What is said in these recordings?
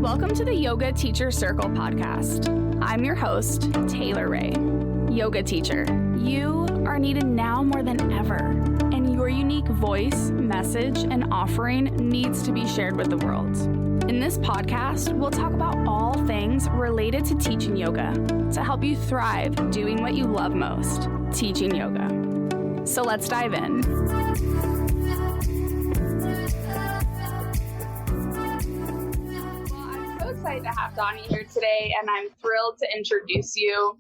Welcome to the Yoga Teacher Circle podcast. I'm your host, Taylor Ray, yoga teacher. You are needed now more than ever, and your unique voice, message, and offering needs to be shared with the world. In this podcast, we'll talk about all things related to teaching yoga to help you thrive doing what you love most, teaching yoga. So let's dive in. To have Donny here today, and I'm thrilled to introduce you.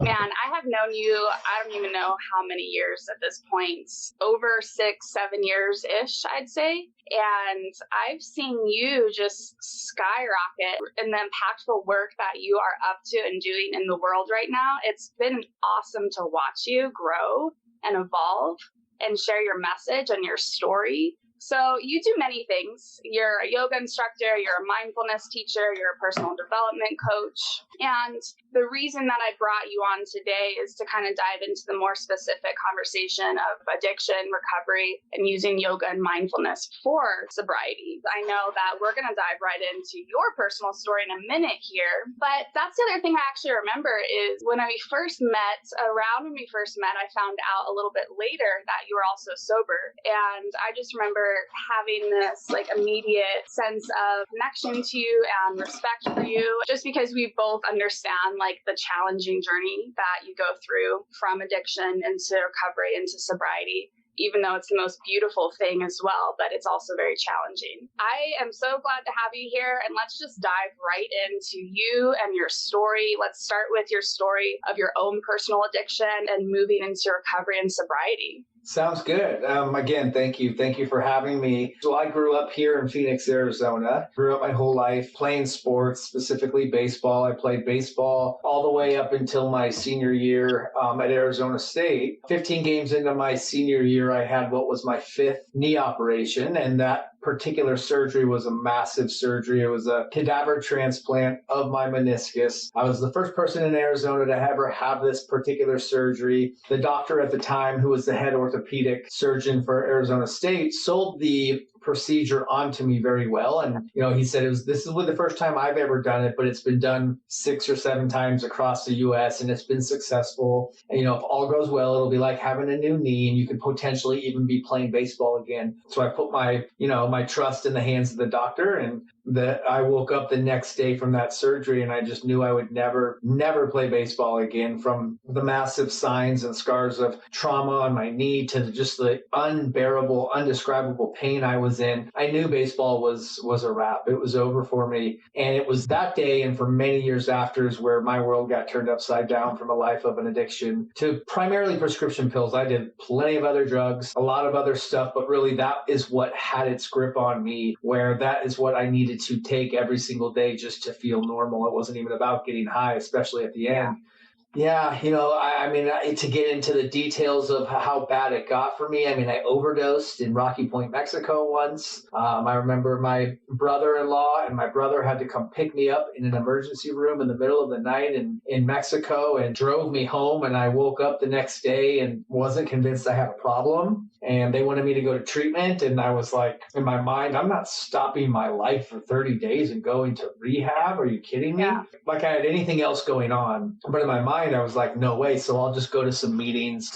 Man, I have known you, I don't even know how many years at this point, over 6-7 years-ish, I'd say. And I've seen you just skyrocket in the impactful work that you are up to and doing in the world right now. It's been awesome to watch you grow and evolve and share your message and your story. So you do many things. You're a yoga instructor, you're a mindfulness teacher, you're a personal development coach. And the reason that I brought you on today is to kind of dive into the more specific conversation of addiction, recovery, and using yoga and mindfulness for sobriety. I know that we're going to dive right into your personal story in a minute here, but that's the other thing I actually remember is when we first met, I found out a little bit later that you were also sober. And I just remember having this like immediate sense of connection to you and respect for you, just because we both understand like the challenging journey that you go through from addiction into recovery into sobriety, even though it's the most beautiful thing as well, but it's also very challenging. I am so glad to have you here, and let's just dive right into you and your story. Let's start with your story of your own personal addiction and moving into recovery and sobriety. Sounds good. Again, thank you. Thank you for having me. So I grew up here in Phoenix, Arizona. Grew up my whole life playing sports, specifically baseball. I played baseball all the way up until my senior year at Arizona State. 15 games into my senior year, I had what was my 5th knee operation, and that particular surgery was a massive surgery. It was a cadaver transplant of my meniscus. I was the first person in Arizona to ever have this particular surgery. The doctor at the time, who was the head orthopedic surgeon for Arizona State, sold the procedure onto me very well. And, he said, this is the first time I've ever done it, but it's been done 6 or 7 times across the U.S. and it's been successful. And, if all goes well, it'll be like having a new knee and you could potentially even be playing baseball again. So I put my trust in the hands of the doctor, and that I woke up the next day from that surgery and I just knew I would never play baseball again, from the massive signs and scars of trauma on my knee to just the unbearable, undescribable pain I was in. I knew baseball was a wrap. It was over for me. And it was that day and for many years after is where my world got turned upside down from a life of an addiction to primarily prescription pills. I did plenty of other drugs, a lot of other stuff, but really that is what had its grip on me, where that is what I needed to take every single day just to feel normal. It wasn't even about getting high, especially at the end. Yeah, to get into the details of how bad it got for me, I overdosed in Rocky Point, Mexico once. I remember my brother-in-law and my brother had to come pick me up in an emergency room in the middle of the night in Mexico and drove me home. And I woke up the next day and wasn't convinced I had a problem. And they wanted me to go to treatment. And I was like, in my mind, I'm not stopping my life for 30 days and going to rehab. Are you kidding me? Yeah. Like I had anything else going on. But in my mind, I was like, no way. So I'll just go to some meetings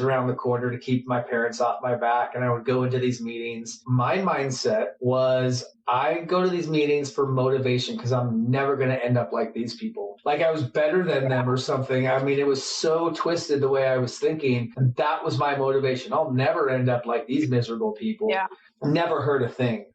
around the corner to keep my parents off my back. And I would go into these meetings. My mindset was, I go to these meetings for motivation because I'm never going to end up like these people. Like I was better than them or something. It was so twisted the way I was thinking. And that was my motivation. I'll never end up like these miserable people. Yeah. Never heard a thing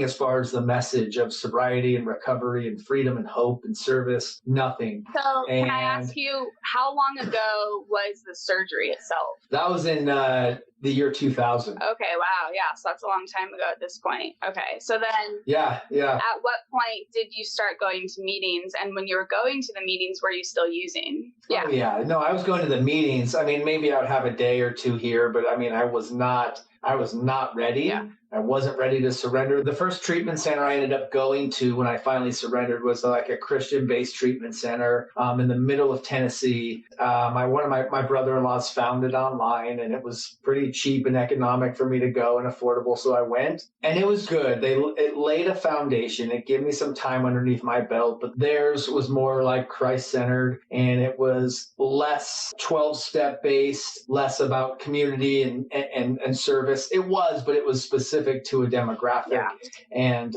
as far as the message of sobriety and recovery and freedom and hope and service. Nothing. So can I ask you, how long ago was the surgery itself? That was in the year 2000. Okay, wow. Yeah, so that's a long time ago at this point. Okay, so then yeah. At what point did you start going to meetings? And when you were going to the meetings, were you still using? Yeah. Oh, yeah. No, I was going to the meetings. Maybe I would have a day or two here, but I was not ready. Yeah. I wasn't ready to surrender. The first treatment center I ended up going to when I finally surrendered was like a Christian-based treatment center in the middle of Tennessee. One of my brother-in-laws found it online, and it was pretty cheap and economic for me to go and affordable, so I went. And it was good. It laid a foundation. It gave me some time underneath my belt, but theirs was more like Christ-centered, and it was less 12-step based, less about community and service. It was, but it was specific to a demographic. Yeah. And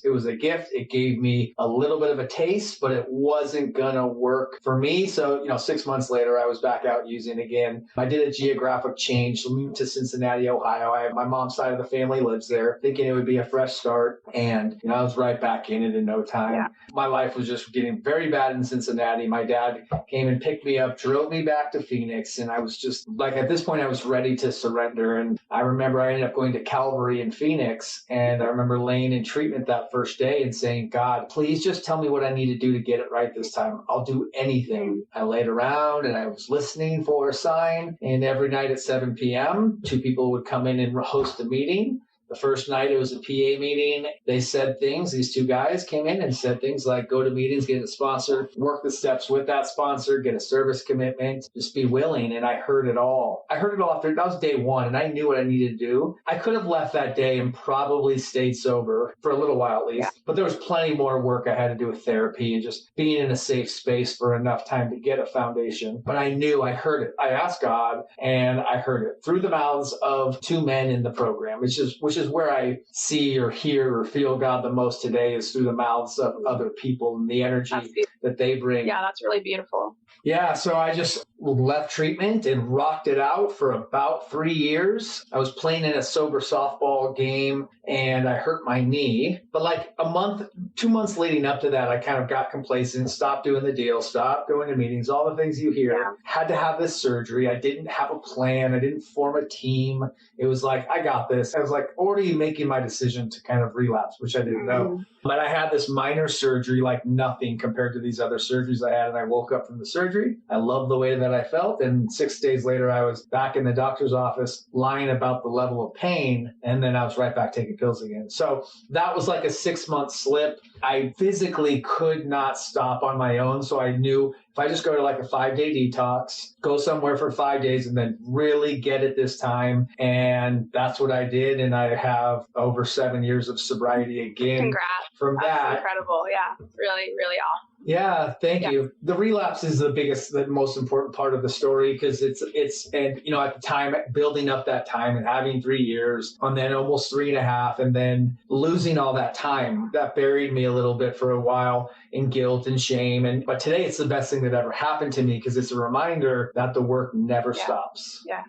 it was a gift. It gave me a little bit of a taste, but it wasn't going to work for me. So, 6 months later, I was back out using again. I did a geographic change, moved to Cincinnati, Ohio. My mom's side of the family lives there, thinking it would be a fresh start. And I was right back in it in no time. Yeah. My life was just getting very bad in Cincinnati. My dad came and picked me up, drove me back to Phoenix. And I was just like, at this point, I was ready to surrender. And I remember I ended up going to Calvary in Phoenix. And I remember laying in treatment that first day and saying, God, please just tell me what I need to do to get it right this time. I'll do anything. I laid around and I was listening for a sign. And every night at 7 p.m., 2 people would come in and host a meeting. The first night it was a PA meeting. They said things. These 2 guys came in and said things like go to meetings, get a sponsor, work the steps with that sponsor, get a service commitment, just be willing. And I heard it all. I heard it all after that was day 1, and I knew what I needed to do. I could have left that day and probably stayed sober for a little while at least. Yeah. But there was plenty more work I had to do with therapy and just being in a safe space for enough time to get a foundation. But I knew I heard it. I asked God, and I heard it through the mouths of 2 men in the program, which is where I see or hear or feel God the most today is through the mouths of other people and the energy that they bring. Yeah, that's really beautiful. Yeah, so I just left treatment and rocked it out for about 3 years. I was playing in a sober softball game and I hurt my knee. But like 2 months leading up to that, I kind of got complacent, stopped doing the deal, stopped going to meetings, all the things you hear. Yeah. Had to have this surgery. I didn't have a plan. I didn't form a team. It was like, I got this. I was like already making my decision to kind of relapse, which I didn't know. But I had this minor surgery, like nothing compared to these other surgeries I had. And I woke up from the surgery. I loved the way that I felt. And 6 days later, I was back in the doctor's office lying about the level of pain. And then I was right back taking pills again. So that was like a 6-month slip. I physically could not stop on my own. So I knew if I just go to like a 5-day detox, go somewhere for 5 days and then really get it this time. And that's what I did. And I have over 7 years of sobriety again. Congrats. From that's that. Incredible. Yeah. Really, really awesome. Yeah, thank you. The relapse is the most important part of the story because it's at the time building up that time and having 3 years and then almost 3.5 and then losing all that time that buried me a little bit for a while in guilt and shame. But today it's the best thing that ever happened to me because it's a reminder that the work never stops. Yeah.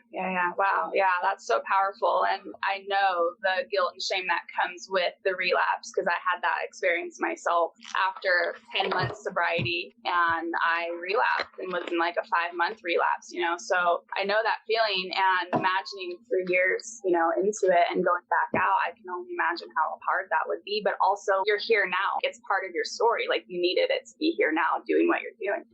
Wow. Yeah, that's so powerful. And I know the guilt and shame that comes with the relapse because I had that experience myself after 10 months sobriety and I relapsed and was in like a 5-month relapse, so I know that feeling and imagining 3 years, into it and going back out, I can only imagine how hard that would be, but also you're here now. It's part of your story. Like you needed it to be here now doing what you're doing.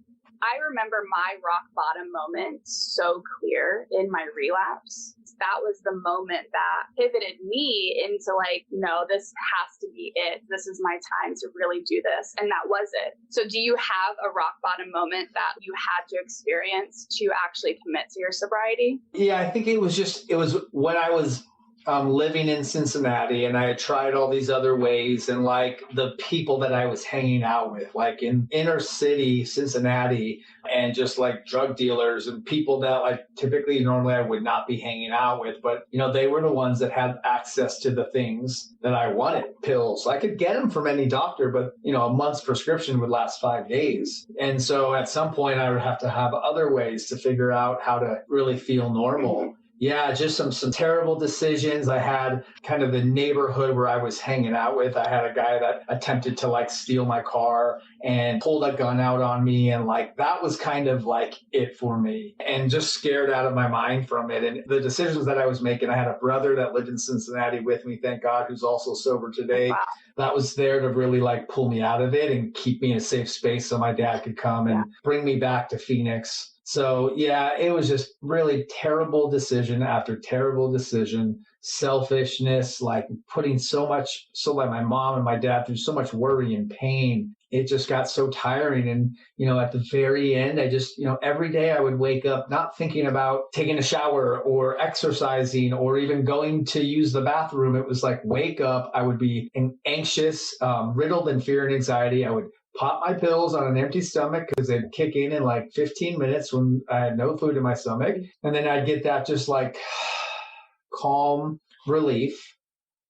I remember my rock bottom moment so clear in my relapse. That was the moment that pivoted me into like, no, this has to be it. This is my time to really do this. And that was it. So do you have a rock bottom moment that you had to experience to actually commit to your sobriety? Yeah, I think it was when I was living in Cincinnati and I had tried all these other ways and like the people that I was hanging out with, like in inner city Cincinnati and just like drug dealers and people that like typically normally I would not be hanging out with, but they were the ones that had access to the things that I wanted. Pills, I could get them from any doctor, but a month's prescription would last 5 days. And so at some point I would have to have other ways to figure out how to really feel normal. Yeah, just some terrible decisions. I had kind of the neighborhood where I was hanging out with. I had a guy that attempted to like steal my car and pulled a gun out on me. And like, that was kind of like it for me and just scared out of my mind from it. And the decisions that I was making, I had a brother that lived in Cincinnati with me, thank God, who's also sober today. Wow. That was there to really like pull me out of it and keep me in a safe space so my dad could come and bring me back to Phoenix. So yeah, it was just really terrible decision after terrible decision. selfishness, like putting so like my mom and my dad through so much worry and pain. It just got so tiring. And, at the very end, I just, every day I would wake up not thinking about taking a shower or exercising or even going to use the bathroom. It was like, wake up. I would be anxious, riddled in fear and anxiety. I would pop my pills on an empty stomach because they'd kick in like 15 minutes when I had no food in my stomach. And then I'd get that just like calm relief.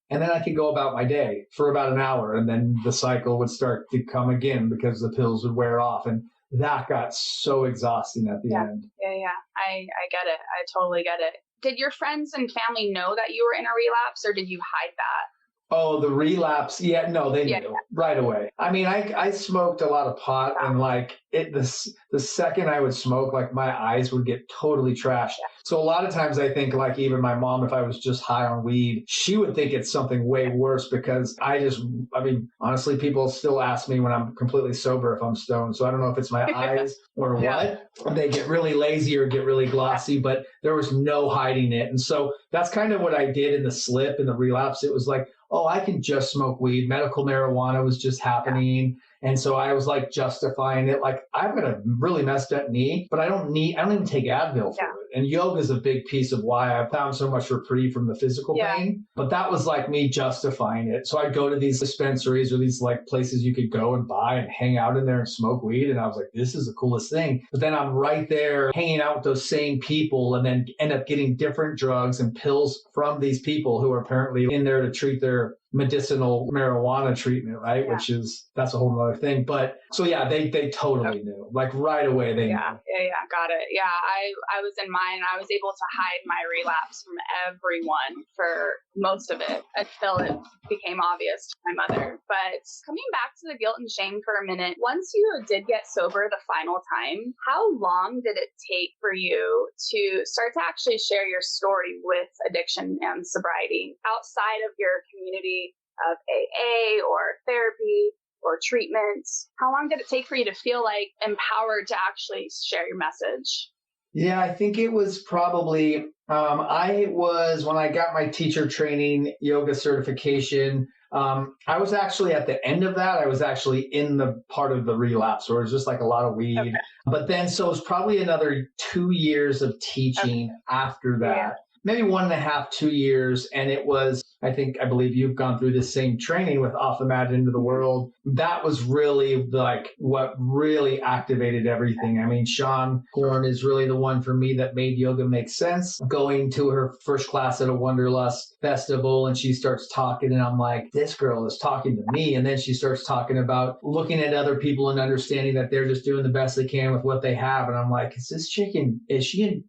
And then I could go about my day for about an hour. And then the cycle would start to come again because the pills would wear off. And that got so exhausting at the end. Yeah. I get it. I totally get it. Did your friends and family know that you were in a relapse, or did you hide that? Oh, the relapse. Yeah, no, they knew right away. I mean, I smoked a lot of pot, and like the second I would smoke, like my eyes would get totally trashed. Yeah. So a lot of times I think like even my mom, if I was just high on weed, she would think it's something way worse because honestly, people still ask me when I'm completely sober if I'm stoned. So I don't know if it's my eyes or what. They get really lazy or get really glossy, but there was no hiding it. And so that's kind of what I did in the slip, in the relapse. It was like, oh, I can just smoke weed. Medical marijuana was just happening. And so I was like justifying it. Like, I've got a really messed up knee, but I don't even take Advil for it. And yoga is a big piece of why I found so much reprieve from the physical pain. But that was like me justifying it. So I'd go to these dispensaries or these like places you could go and buy and hang out in there and smoke weed. And I was like, this is the coolest thing. But then I'm right there hanging out with those same people and then end up getting different drugs and pills from these people who are apparently in there to treat their medicinal marijuana treatment, right? Which is, that's a whole other thing. But so yeah, they totally knew, like right away they knew. Yeah, got it. Yeah, I was in mine. I was able to hide my relapse from everyone for most of it until it became obvious to my mother. But coming back to the guilt and shame for a minute, once you did get sober the final time, how long did it take for you to start to actually share your story with addiction and sobriety outside of your community of AA or therapy or treatment? How long did it take for you to feel like empowered to actually share your message? Yeah, I think it was probably, when I got my teacher training yoga certification, I was actually at the end of that. I was actually in the part of the relapse where it was just like a lot of weed. Okay. But then, so it was probably another 2 years of teaching after that. Yeah. Maybe 1.5, 2 years. And it was, I believe you've gone through the same training with Off the Mat Into the World. That was really like what really activated everything. I mean, Sean Horn is really the one for me that made yoga make sense. Going to her first class at a Wanderlust festival and she starts talking and I'm like, this girl is talking to me. And then she starts talking about looking at other people and understanding that they're just doing the best they can with what they have. And I'm like, is she in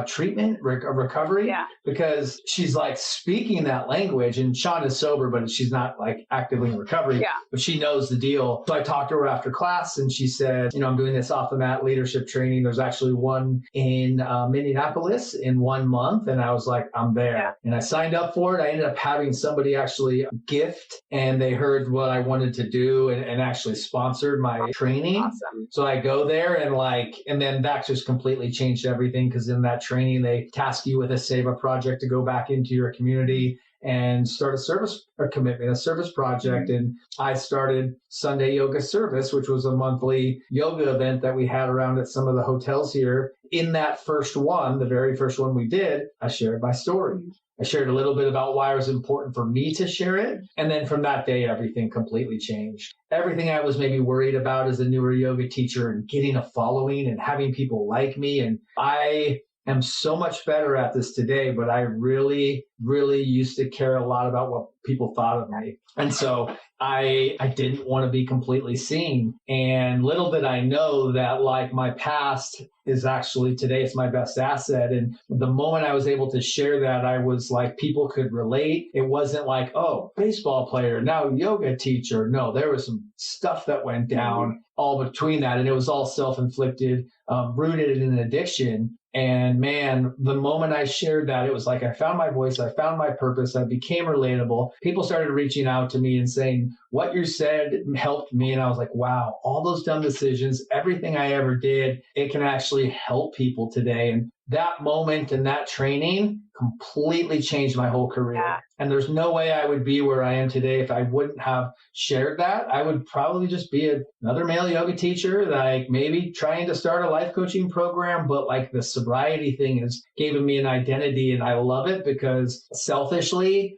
treatment, recovery? Yeah. Because she's like speaking that language, and Sean is sober, but she's not like actively in recovery, but she knows the deal. So I talked to her after class and she said, I'm doing this off the mat leadership training. There's actually one in Minneapolis in 1 month. And I was like, I'm there. Yeah. And I signed up for it. I ended up having somebody actually gift and they heard what I wanted to do and actually sponsored my training. Awesome. So I go there and then that just completely changed everything, because in that training, they task you with a Save a project to go back into your community and start a service project. And I started Sunday Yoga Service, which was a monthly yoga event that we had around at some of the hotels here. In that first one, the very first one we did, I shared my story. I shared a little bit about why it was important for me to share it. And then from that day, everything completely changed. Everything I was maybe worried about as a newer yoga teacher and getting a following and having people like me. And I am so much better at this today, but I really, really used to care a lot about what people thought of me. And so I didn't want to be completely seen. And little did I know that like my past is actually today it's my best asset. And the moment I was able to share that, I was like, people could relate. It wasn't like, oh, baseball player, now yoga teacher. No, there was some stuff that went down all between that. And it was all self-inflicted, rooted in addiction. And man, the moment I shared that, it was like I found my voice, I found my purpose, I became relatable. People started reaching out to me and saying, what you said helped me. And I was like, wow, all those dumb decisions, everything I ever did, it can actually help people today. And that moment and that training completely changed my whole career. Yeah. And there's no way I would be where I am today if I wouldn't have shared that. I would probably just be another male yoga teacher, like maybe trying to start a life coaching program, but like the sobriety thing has given me an identity, and I love it because selfishly,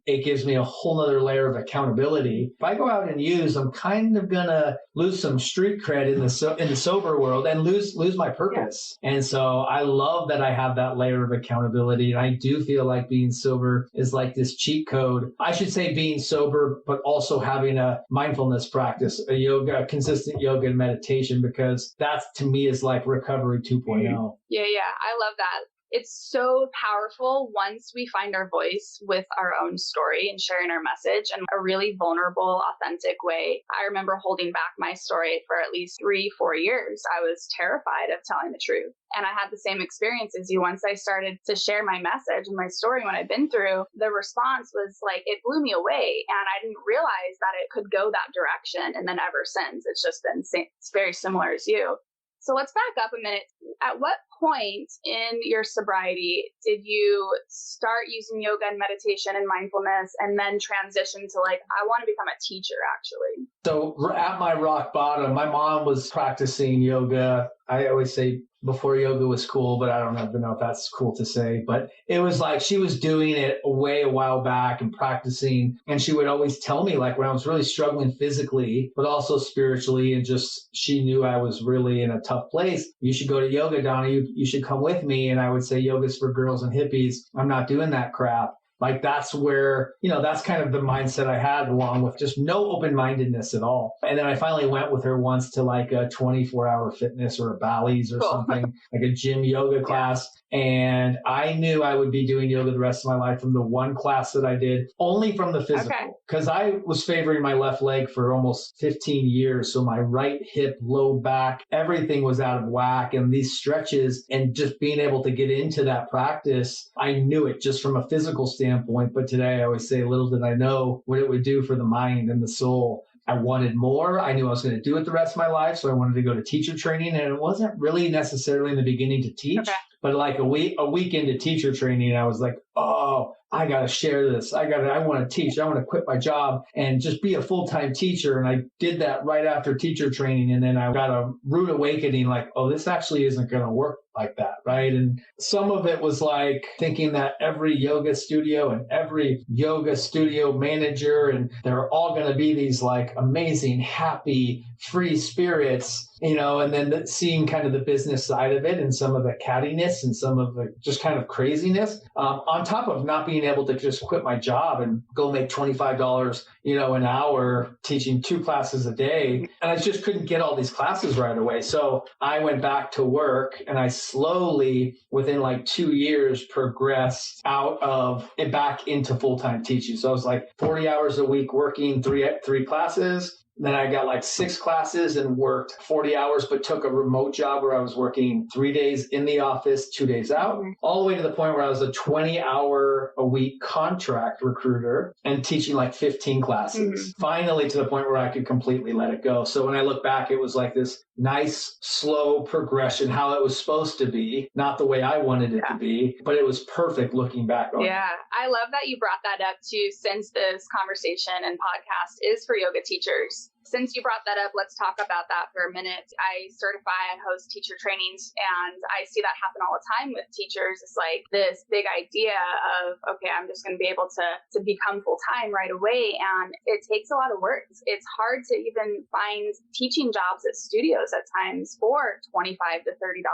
it gives me a whole nother layer of accountability. If I go out and use, I'm kind of gonna lose some street cred in the sober world and lose my purpose. Yeah. And so I love that I have that layer of accountability. And I do feel like being sober is like this cheat code. I should say being sober, but also having a mindfulness practice, a consistent yoga and meditation, because that to me is like recovery 2.0. Yeah. I love that. It's so powerful once we find our voice with our own story and sharing our message in a really vulnerable, authentic way. I remember holding back my story for at least 3-4 years. I was terrified of telling the truth. And I had the same experience as you. Once I started to share my message and my story, what I've been through, the response was like, it blew me away. And I didn't realize that it could go that direction. And then ever since, it's just been it's very similar as you. So let's back up a minute. At what point in your sobriety did you start using yoga and meditation and mindfulness and then transition to like, I want to become a teacher actually? So at my rock bottom, my mom was practicing yoga. I always say before yoga was cool, but I don't even know if that's cool to say. But it was like she was doing it a while back and practicing. And she would always tell me, like when I was really struggling physically, but also spiritually, and just she knew I was really in a tough place. You should go to yoga, Donny. You should come with me. And I would say, yoga's for girls and hippies. I'm not doing that crap. Like that's where, that's kind of the mindset I had, along with just no open-mindedness at all. And then I finally went with her once to like a 24-hour fitness or a Bally's or something, like a gym yoga class. And I knew I would be doing yoga the rest of my life from the one class that I did, only from the physical. Because I was favoring my left leg for almost 15 years. So my right hip, low back, everything was out of whack. And these stretches and just being able to get into that practice, I knew it just from a physical standpoint. But today I always say, little did I know what it would do for the mind and the soul. I wanted more. I knew I was going to do it the rest of my life. So I wanted to go to teacher training. And it wasn't really necessarily in the beginning to teach. But like a week into teacher training, I was like, oh, I got to share this. I want to teach. I want to quit my job and just be a full-time teacher. And I did that right after teacher training. And then I got a rude awakening, like, oh, this actually isn't going to work like that, right? And some of it was like thinking that every yoga studio and every yoga studio manager, and they're all going to be these like amazing, happy, free spirits, and then seeing kind of the business side of it and some of the cattiness and some of the just kind of craziness, on top of not being able to just quit my job and go make $25, an hour teaching 2 classes a day. And I just couldn't get all these classes right away. So I went back to work, and I slowly, within like 2 years, progressed out of and back into full-time teaching. So I was like 40 hours a week working three classes. Then I got like 6 classes and worked 40 hours, but took a remote job where I was working 3 days in the office, 2 days out, all the way to the point where I was a 20-hour-a-week contract recruiter and teaching like 15 classes. Finally, to the point where I could completely let it go. So when I look back, it was like this nice, slow progression, how it was supposed to be, not the way I wanted it to be, but it was perfect looking back on it. Yeah, I love that you brought that up too, since this conversation and podcast is for yoga teachers. Since you brought that up, let's talk about that for a minute. I certify and host teacher trainings, and I see that happen all the time with teachers. It's like this big idea of, okay, I'm just going to be able to become full-time right away. And it takes a lot of work. It's hard to even find teaching jobs at studios at times for $25 to $30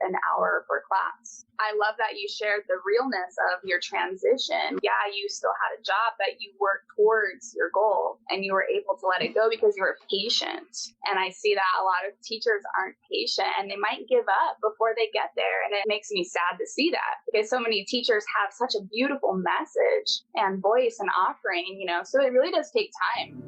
an hour for class. I love that you shared the realness of your transition. Yeah, you still had a job, but you worked towards your goal and you were able to let it go because you were patient. And I see that a lot of teachers aren't patient and they might give up before they get there. And it makes me sad to see that because so many teachers have such a beautiful message and voice and offering, so it really does take time.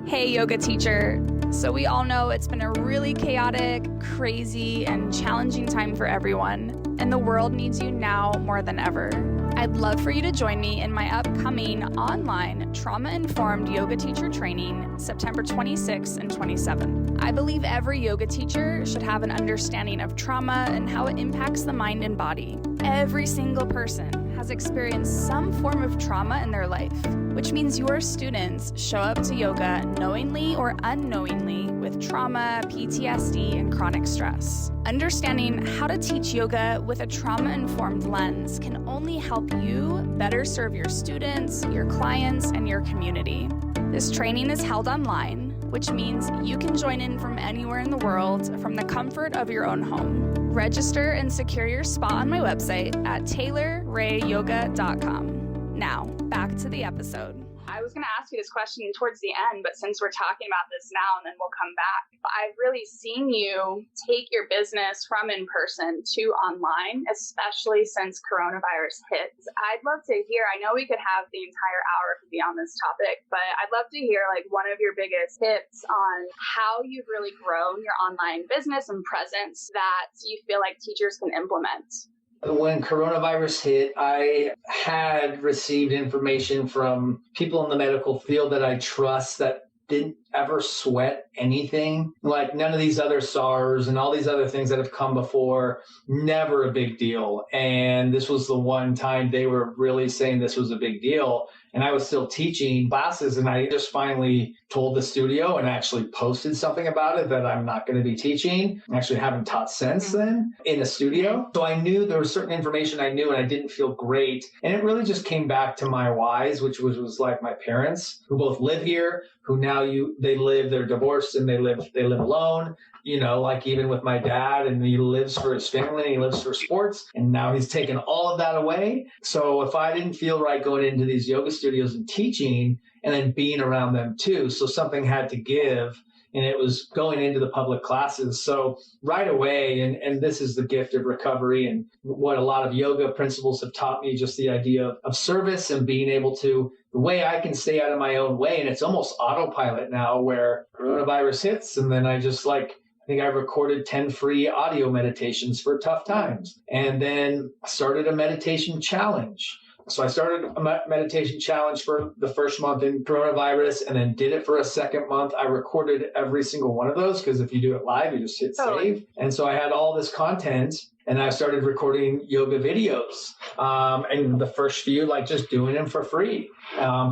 Hey, yoga teacher. So we all know it's been a really chaotic, crazy, and challenging time for everyone. And the world needs you now more than ever. I'd love for you to join me in my upcoming online trauma-informed yoga teacher training, September 26th and 27th. I believe every yoga teacher should have an understanding of trauma and how it impacts the mind and body. Every single person has experienced some form of trauma in their life, which means your students show up to yoga knowingly or unknowingly with trauma, PTSD, and chronic stress. Understanding how to teach yoga with a trauma-informed lens can only help you better serve your students, your clients, and your community. This training is held online, which means you can join in from anywhere in the world from the comfort of your own home. Register and secure your spot on my website at taylorrayyoga.com. Now, back to the episode. I was going to ask you this question towards the end, but since we're talking about this now and then we'll come back, I've really seen you take your business from in-person to online, especially since coronavirus hit. I'd love to hear, I know we could have the entire hour to be on this topic, but I'd love to hear like one of your biggest tips on how you've really grown your online business and presence that you feel like teachers can implement. When coronavirus hit, I had received information from people in the medical field that I trust that didn't ever sweat anything. Like none of these other SARS and all these other things that have come before, never a big deal. And this was the one time they were really saying this was a big deal. And I was still teaching classes, and I just finally told the studio and actually posted something about it that I'm not going to be teaching. I actually haven't taught since then in a studio. So I knew there was certain information I knew and I didn't feel great. And it really just came back to my whys, which was like my parents who both live here, who now they're divorced and they live alone. You know, like even with my dad, and he lives for his family, and he lives for sports, and now he's taken all of that away. So if I didn't feel right going into these yoga studios and teaching and then being around them too, so something had to give, and it was going into the public classes. So right away, and this is the gift of recovery and what a lot of yoga principles have taught me, just the idea of service and being able to, the way I can stay out of my own way. And it's almost autopilot now where coronavirus hits, and then I just I think I recorded 10 free audio meditations for tough times, and then started a meditation challenge. So I started a meditation challenge for the first month in coronavirus, and then did it for a second month. I recorded every single one of those, because if you do it live, you just hit save. And so I had all this content, and I started recording yoga videos. And the first few, just doing them for free,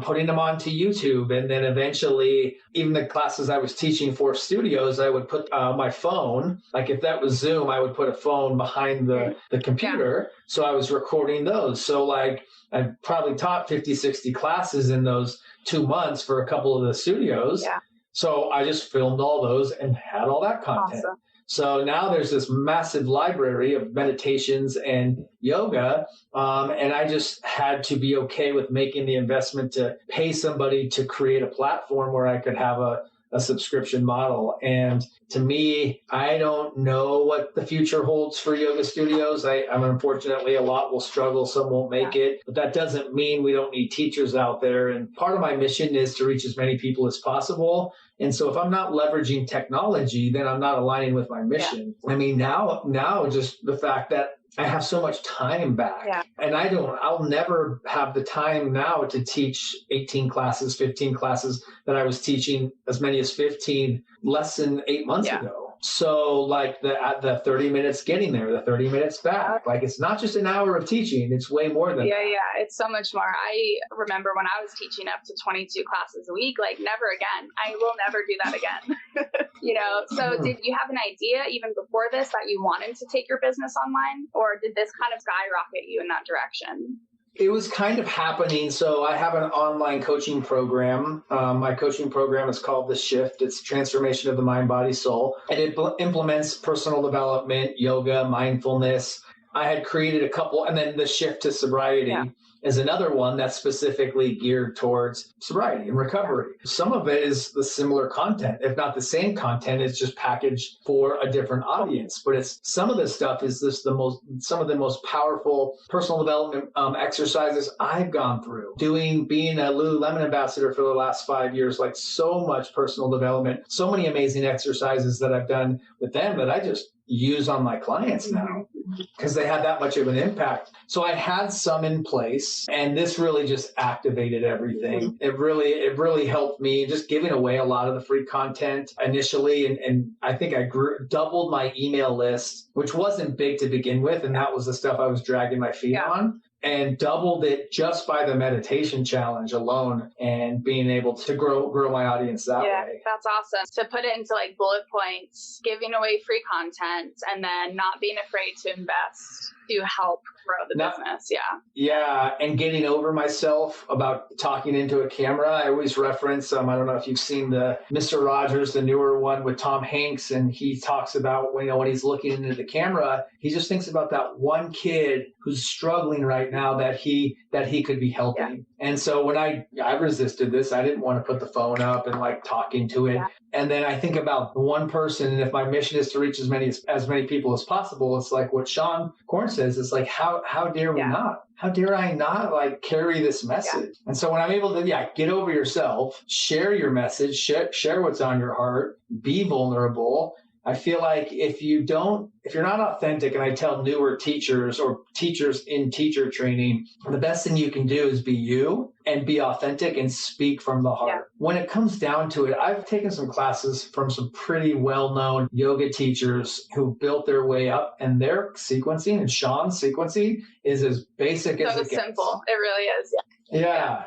putting them onto YouTube. And then eventually, even the classes I was teaching for studios, I would put my phone, if that was Zoom, I would put a phone behind the computer. Yeah. So I was recording those. So I probably taught 50, 60 classes in those 2 months for a couple of the studios. Yeah. So I just filmed all those and had all that content. Awesome. So now there's this massive library of meditations and yoga, and I just had to be okay with making the investment to pay somebody to create a platform where I could have a subscription model. And to me, I don't know what the future holds for yoga studios. I'm unfortunately, a lot will struggle, some won't make it, but that doesn't mean we don't need teachers out there. And part of my mission is to reach as many people as possible. And so if I'm not leveraging technology, then I'm not aligning with my mission. Yeah. I mean, now just the fact that I have so much time back, and I'll never have the time now to teach 18 classes, 15 classes that I was teaching, as many as 15 less than 8 months ago. So the 30 minutes getting there, the 30 minutes back, it's not just an hour of teaching, it's way more than that. Yeah, it's so much more. I remember when I was teaching up to 22 classes a week, never again. I will never do that again. So did you have an idea even before this that you wanted to take your business online, or did this kind of skyrocket you in that direction? It was kind of happening. So I have an online coaching program. My coaching program is called The Shift. It's transformation of the mind, body, soul. And it implements personal development, yoga, mindfulness. I had created a couple, and then The Shift to Sobriety is another one that's specifically geared towards sobriety and recovery. Some of it is the similar content, if not the same content. It's just packaged for a different audience. But some of this stuff is some of the most powerful personal development exercises I've gone through. Being a Lululemon ambassador for the last 5 years, so much personal development, so many amazing exercises that I've done with them that I just use on my clients now because they had that much of an impact. So I had some in place, and this really just activated everything. It really helped me just giving away a lot of the free content initially. And I think I doubled my email list, which wasn't big to begin with. And that was the stuff I was dragging my feet on. And doubled it just by the meditation challenge alone and being able to grow my audience that way. Yeah, that's awesome. To put it into like bullet points, giving away free content, and then not being afraid to invest to help grow the business. Yeah, and getting over myself about talking into a camera. I always reference, I don't know if you've seen the Mr. Rogers, the newer one with Tom Hanks, and he talks about when he's looking into the camera, he just thinks about that one kid who's struggling right now that he could be helping. Yeah. And so when I resisted this, I didn't want to put the phone up and like talk into it. Yeah. And then I think about the one person, and if my mission is to reach as many people as possible, it's like what Sean Korn says, it's like, how dare we not? How dare I not like carry this message? Yeah. And so when I'm able to, get over yourself, share your message, share what's on your heart, be vulnerable. I feel like if you're not authentic, and I tell newer teachers or teachers in teacher training, the best thing you can do is be you and be authentic and speak from the heart. Yeah. When it comes down to it, I've taken some classes from some pretty well-known yoga teachers who built their way up, and their sequencing and Sean's sequencing is as basic as it gets. So simple. It really is. Yeah,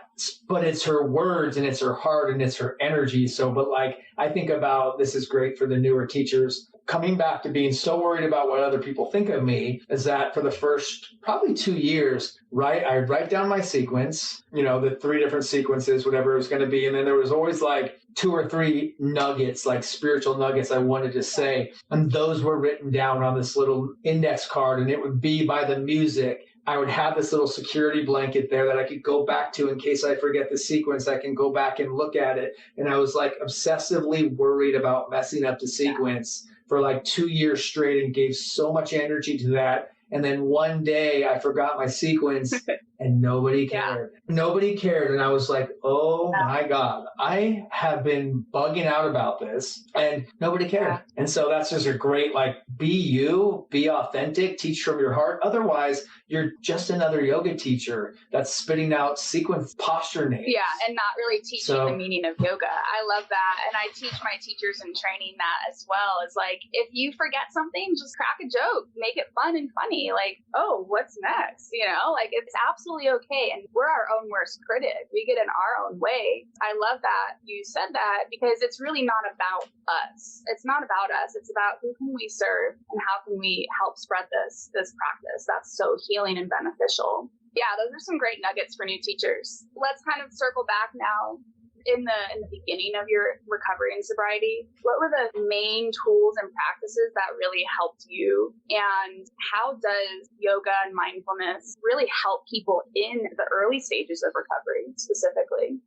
but it's her words and it's her heart and it's her energy. So, but like, I think about, this is great for the newer teachers, coming back to being so worried about what other people think of me, is that for the first probably 2 years, I'd write down my sequence, the 3 different sequences, whatever it was going to be. And then there was always like 2 or 3 nuggets, like spiritual nuggets I wanted to say. And those were written down on this little index card, and it would be by the music. I would have this little security blanket there that I could go back to in case I forget the sequence. I can go back and look at it. And I was like obsessively worried about messing up the sequence for like 2 years straight, and gave so much energy to that. And then one day I forgot my sequence and nobody cared. Yeah. Nobody cared. And I was like, oh my God, I have been bugging out about this and nobody cared. Yeah. And so that's just a great, be you, be authentic, teach from your heart. Otherwise, you're just another yoga teacher that's spitting out sequence posture names. Yeah, and not really teaching the meaning of yoga. I love that. And I teach my teachers in training that as well. It's like, if you forget something, just crack a joke, make it fun and funny. Like, oh, what's next? It's absolutely okay. And we're our own worst critic. We get in our own way. I love that you said that, because it's really not about us. It's not about us. It's about who can we serve and how can we help spread this practice. That's so healing and beneficial. Yeah, those are some great nuggets for new teachers. Let's kind of circle back now. In the beginning of your recovery and sobriety, what were the main tools and practices that really helped you? And how does yoga and mindfulness really help people in the early stages of recovery specifically?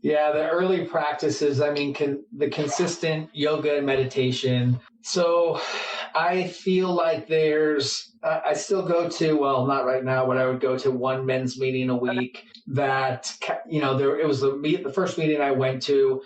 Yeah, the early practices, the consistent yoga and meditation. So I feel like I still go to, well, not right now, but I would go to one men's meeting a week that, it was the first meeting I went to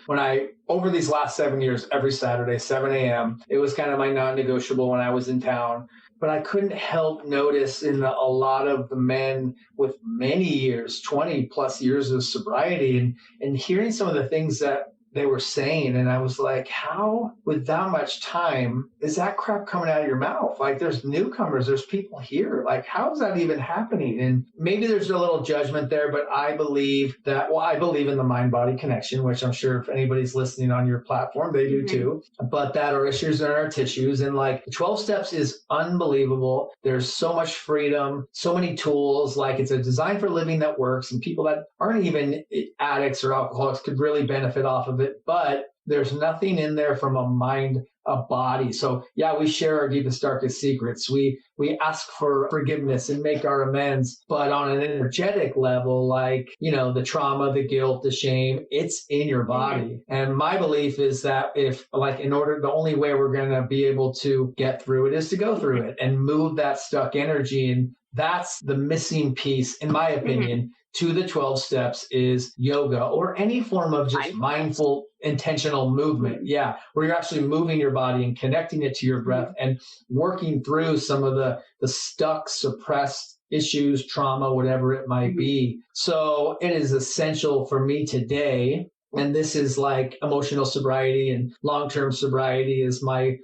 over these last 7 years, every Saturday, 7 a.m. It was kind of my non-negotiable when I was in town. But I couldn't help notice in a lot of the men with many years, 20 plus years of sobriety, and hearing some of the things that they were saying. And I was like, how, with that much time, is that crap coming out of your mouth? Like, there's newcomers, there's people here. Like, how is that even happening? And maybe there's a little judgment there, but I believe in the mind-body connection, which I'm sure if anybody's listening on your platform, they do too. But that our issues are in our tissues. And 12 steps is unbelievable. There's so much freedom, so many tools. It's a design for living that works. And people that aren't even addicts or alcoholics could really benefit off of it. But there's nothing in there from a mind, a body. So we share our deepest, darkest secrets. We ask for forgiveness and make our amends. But on an energetic level, the trauma, the guilt, the shame, it's in your body. And my belief is that the only way we're going to be able to get through it is to go through it and move that stuck energy. And that's the missing piece, in my opinion, to the 12 steps is yoga or any form of just mindful, intentional movement. Yeah, where you're actually moving your body and connecting it to your breath and working through some of the stuck, suppressed issues, trauma, whatever it might be. So it is essential for me today. And this is like emotional sobriety and long-term sobriety is my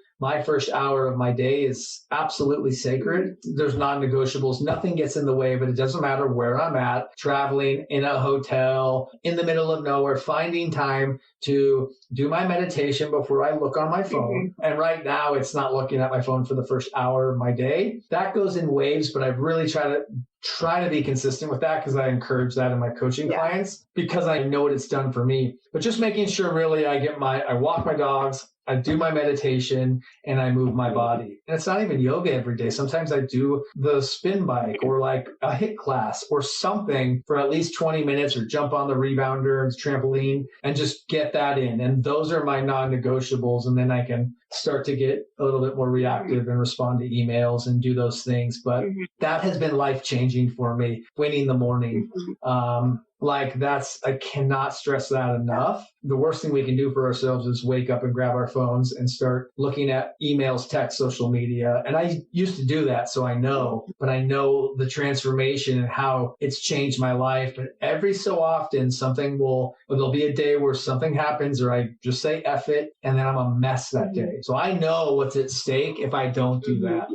first hour of my day is absolutely sacred. There's non-negotiables. Nothing gets in the way, but it doesn't matter where I'm at, traveling, in a hotel, in the middle of nowhere, finding time to do my meditation before I look on my phone. And right now, it's not looking at my phone for the first hour of my day. That goes in waves, but I've really try to be consistent with that because I encourage that in my coaching clients because I know what it's done for me. But just making sure really I walk my dogs, I do my meditation, and I move my body. And it's not even yoga every day. Sometimes I do the spin bike or like a HIIT class or something for at least 20 minutes or jump on the rebounder and trampoline and just get that in. And those are my non-negotiables. And then I can start to get a little bit more reactive and respond to emails and do those things. But that has been life-changing for me, winning the morning. I cannot stress that enough. The worst thing we can do for ourselves is wake up and grab our phones and start looking at emails, text, social media. And I used to do that, so I know, but I know the transformation and how it's changed my life. But every so often there'll be a day where something happens or I just say F it and then I'm a mess that day. So I know what's at stake if I don't do that.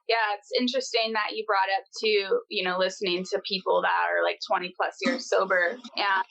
Yeah, it's interesting that you brought up too, listening to people that are like 20 plus years sober and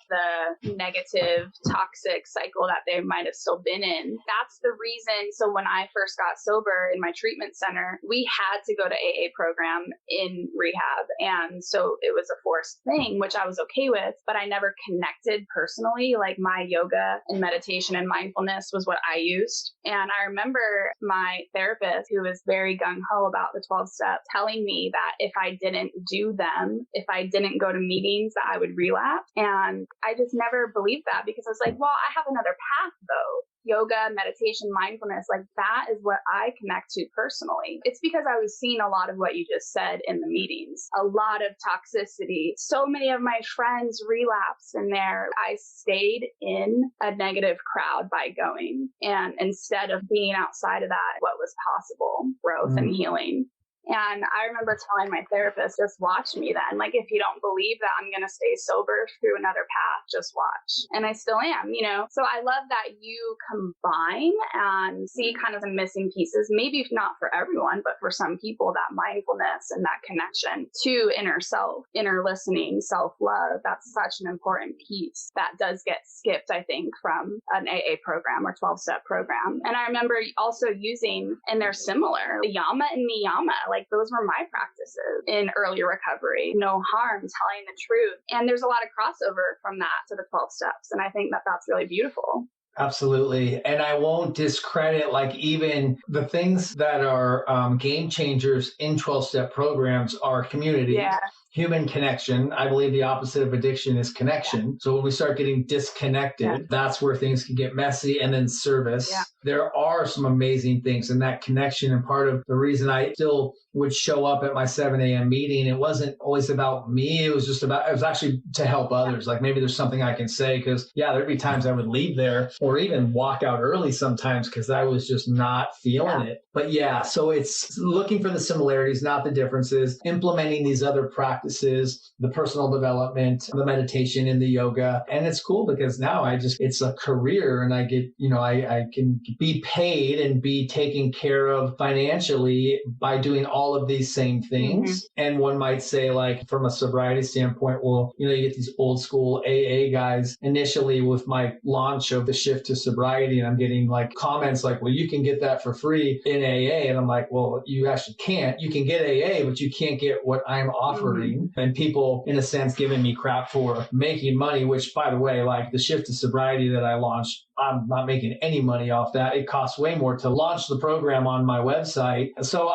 the negative, toxic cycle that they might have still been in. That's the reason. So when I first got sober in my treatment center, we had to go to AA program in rehab. And so it was a forced thing, which I was okay with, but I never connected personally. Like my yoga and meditation and mindfulness was what I used. And I remember my therapist, who was very gung-ho about the 12 steps, telling me that if I didn't do them, if I didn't go to meetings, that I would relapse. And I just never believed that because I was like, well, I have another path though. Yoga, meditation, mindfulness, like that is what I connect to personally. It's because I was seeing a lot of what you just said in the meetings, a lot of toxicity. So many of my friends relapsed in there. I stayed in a negative crowd by going. And instead of being outside of that, what was possible, growth and healing. And I remember telling my therapist, just watch me then. Like, if you don't believe that I'm going to stay sober through another path, just watch. And I still am, So I love that you combine and see kind of the missing pieces, maybe not for everyone, but for some people, that mindfulness and that connection to inner self, inner listening, self-love. That's such an important piece that does get skipped, I think, from an AA program or 12-step program. And I remember also using, and they're similar, the yama and niyama. Like those were my practices in early recovery. No harm, telling the truth. And there's a lot of crossover from that to the 12 steps. And I think that that's really beautiful. Absolutely. And I won't discredit like even the things that are game changers in 12-step programs are community. Human connection. I believe the opposite of addiction is connection. So when we start getting disconnected, that's where things can get messy. And then service. There are some amazing things in that connection. And part of the reason I still would show up at my 7 a.m. meeting, it wasn't always about me. It was actually to help others. Like maybe there's something I can say because there'd be times I would leave there or even walk out early sometimes because I was just not feeling it. But so it's looking for the similarities, not the differences, implementing these other practices, the personal development, the meditation and the yoga. And it's cool because now it's a career and I get, I can be paid and be taken care of financially by doing all of these same things. And one might say like from a sobriety standpoint, well, you get these old school AA guys initially with my launch of the shift to sobriety. And I'm getting like comments like, well, you can get that for free in AA. And I'm like, well, you actually can't. You can get AA, but you can't get what I'm offering. And people, in a sense, giving me crap for making money, which, by the way, like the shift to sobriety that I launched, I'm not making any money off that. It costs way more to launch the program on my website. So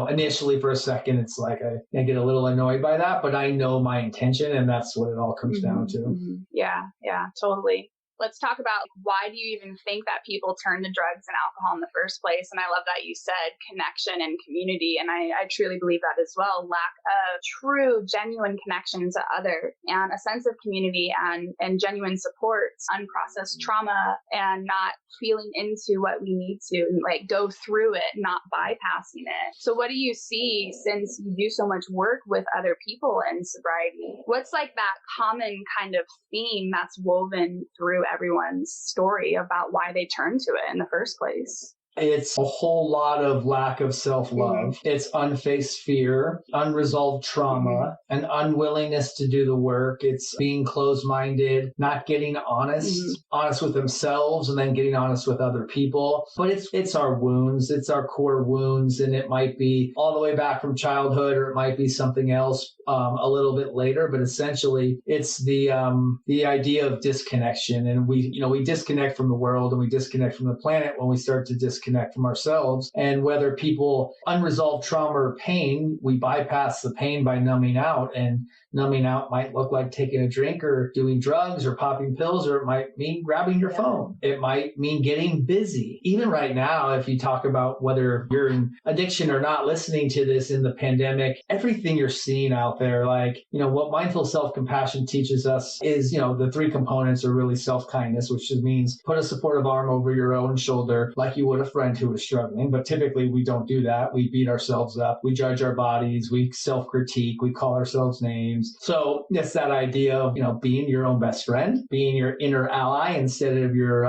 initially for a second, it's like I get a little annoyed by that, but I know my intention and that's what it all comes down to. Yeah, totally. Let's talk about why do you even think that people turn to drugs and alcohol in the first place? And I love that you said connection and community. And I truly believe that as well. Lack of true, genuine connection to other and a sense of community and genuine support, unprocessed trauma, and not feeling into what we need to, like go through it, not bypassing it. So what do you see, since you do so much work with other people in sobriety? What's like that common kind of theme that's woven through everyone's story about why they turn to it in the first place? It's a whole lot of lack of self-love. It's unfaced fear, unresolved trauma, an unwillingness to do the work. It's being closed-minded, not getting honest with themselves, and then getting honest with other people. But it's our wounds. It's our core wounds, and it might be all the way back from childhood, or it might be something else a little bit later. But essentially, it's the idea of disconnection, and we disconnect from the world and we disconnect from the planet when we start to disconnect from ourselves. And whether people unresolved trauma or pain, we bypass the pain by numbing out, and numbing out might look like taking a drink or doing drugs or popping pills, or it might mean grabbing your phone. It might mean getting busy. Even right now, if you talk about whether you're in addiction or not, listening to this in the pandemic, everything you're seeing out there, like, what mindful self-compassion teaches us is, the three components are really self-kindness, which just means put a supportive arm over your own shoulder like you would a friend who is struggling. But typically we don't do that. We beat ourselves up. We judge our bodies. We self-critique. We call ourselves names. So it's that idea of, being your own best friend, being your inner ally instead of your